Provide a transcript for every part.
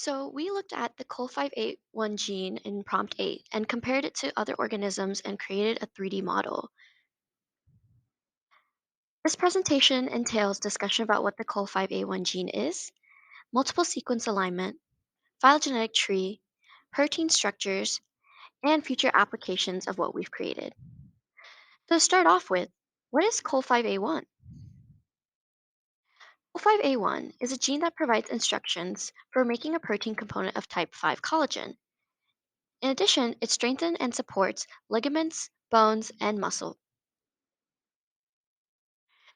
So we looked at the COL5A1 gene in prompt 8 and compared it to other organisms and created a 3D model. This presentation entails discussion about what the COL5A1 gene is, multiple sequence alignment, phylogenetic tree, protein structures, and future applications of what we've created. So to start off with, what is COL5A1? COL5A1 is a gene that provides instructions for making a protein component of type 5 collagen. In addition, it strengthens and supports ligaments, bones, and muscle.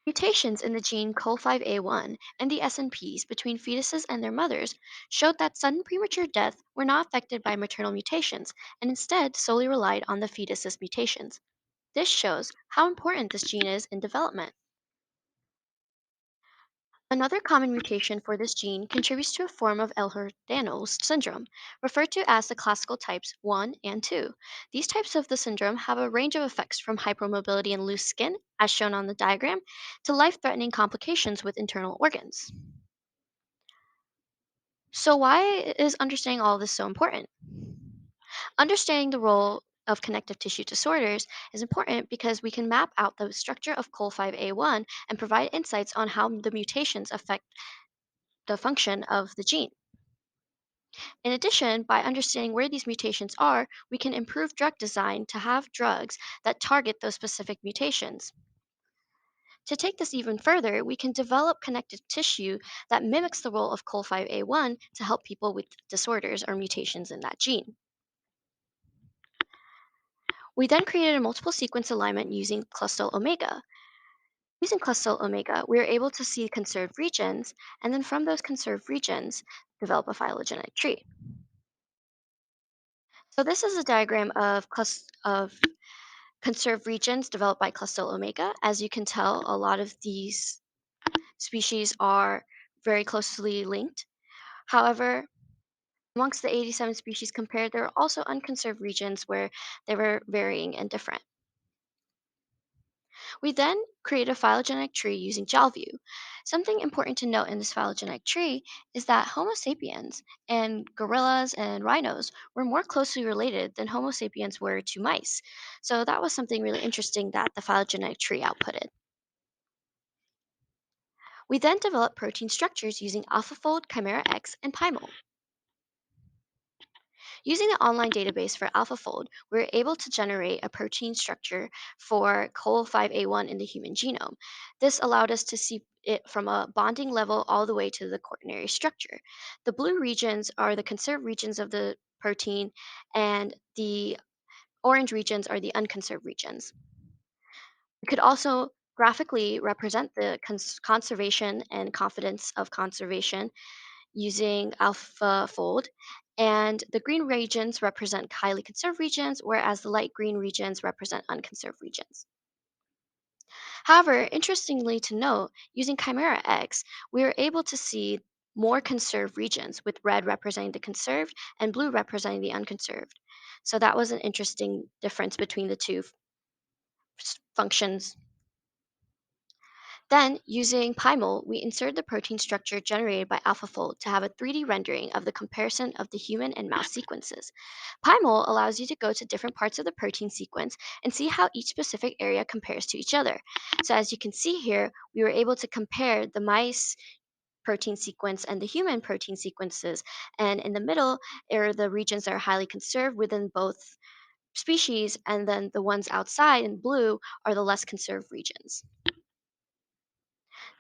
Mutations in the gene COL5A1 and the SNPs between fetuses and their mothers showed that sudden premature death were not affected by maternal mutations and instead solely relied on the fetus's mutations. This shows how important this gene is in development. Another common mutation for this gene contributes to a form of Ehlers-Danlos syndrome, referred to as the classical types 1 and 2. These types of the syndrome have a range of effects from hypermobility and loose skin, as shown on the diagram, to life-threatening complications with internal organs. So why is understanding all of this so important? Understanding the role of connective tissue disorders is important because we can map out the structure of COL5A1 and provide insights on how the mutations affect the function of the gene. In addition, by understanding where these mutations are, we can improve drug design to have drugs that target those specific mutations. To take this even further, we can develop connective tissue that mimics the role of COL5A1 to help people with disorders or mutations in that gene. We then created a multiple sequence alignment using clustal omega. Using clustal omega, we are able to see conserved regions, and then from those conserved regions, develop a phylogenetic tree. So this is a diagram of conserved regions developed by clustal omega. As you can tell, a lot of these species are very closely linked. However, amongst the 87 species compared, there are also unconserved regions where they were varying and different. We then create a phylogenetic tree using GalView. Something important to note in this phylogenetic tree is that Homo sapiens and gorillas and rhinos were more closely related than Homo sapiens were to mice. So that was something really interesting that the phylogenetic tree outputted. We then developed protein structures using AlphaFold, Chimera X, and Pymol. Using the online database for AlphaFold, we were able to generate a protein structure for COL5A1 in the human genome. This allowed us to see it from a bonding level all the way to the quaternary structure. The blue regions are the conserved regions of the protein, and the orange regions are the unconserved regions. We could also graphically represent the conservation and confidence of conservation using AlphaFold. And the green regions represent highly conserved regions, whereas the light green regions represent unconserved regions. However, interestingly to note, using Chimera X, we were able to see more conserved regions, with red representing the conserved and blue representing the unconserved. So that was an interesting difference between the two functions. Then, using Pymol, we insert the protein structure generated by AlphaFold to have a 3D rendering of the comparison of the human and mouse sequences. Pymol allows you to go to different parts of the protein sequence and see how each specific area compares to each other. So as you can see here, we were able to compare the mice protein sequence and the human protein sequences. And in the middle are the regions that are highly conserved within both species, and then the ones outside in blue are the less conserved regions.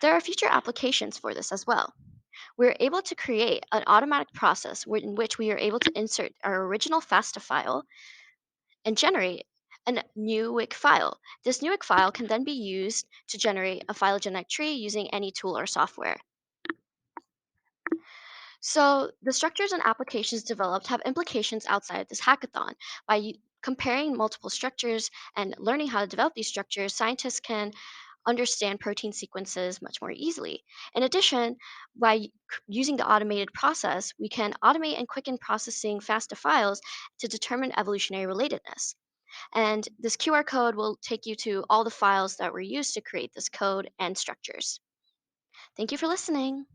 There are future applications for this as well. We're able to create an automatic process in which we are able to insert our original FASTA file and generate a new file. This new file can then be used to generate a phylogenetic tree using any tool or software. So the structures and applications developed have implications outside of this hackathon. By comparing multiple structures and learning how to develop these structures, scientists can understand protein sequences much more easily. In addition, by using the automated process, we can automate and quicken processing FASTA files to determine evolutionary relatedness. And this QR code will take you to all the files that were used to create this code and structures. Thank you for listening.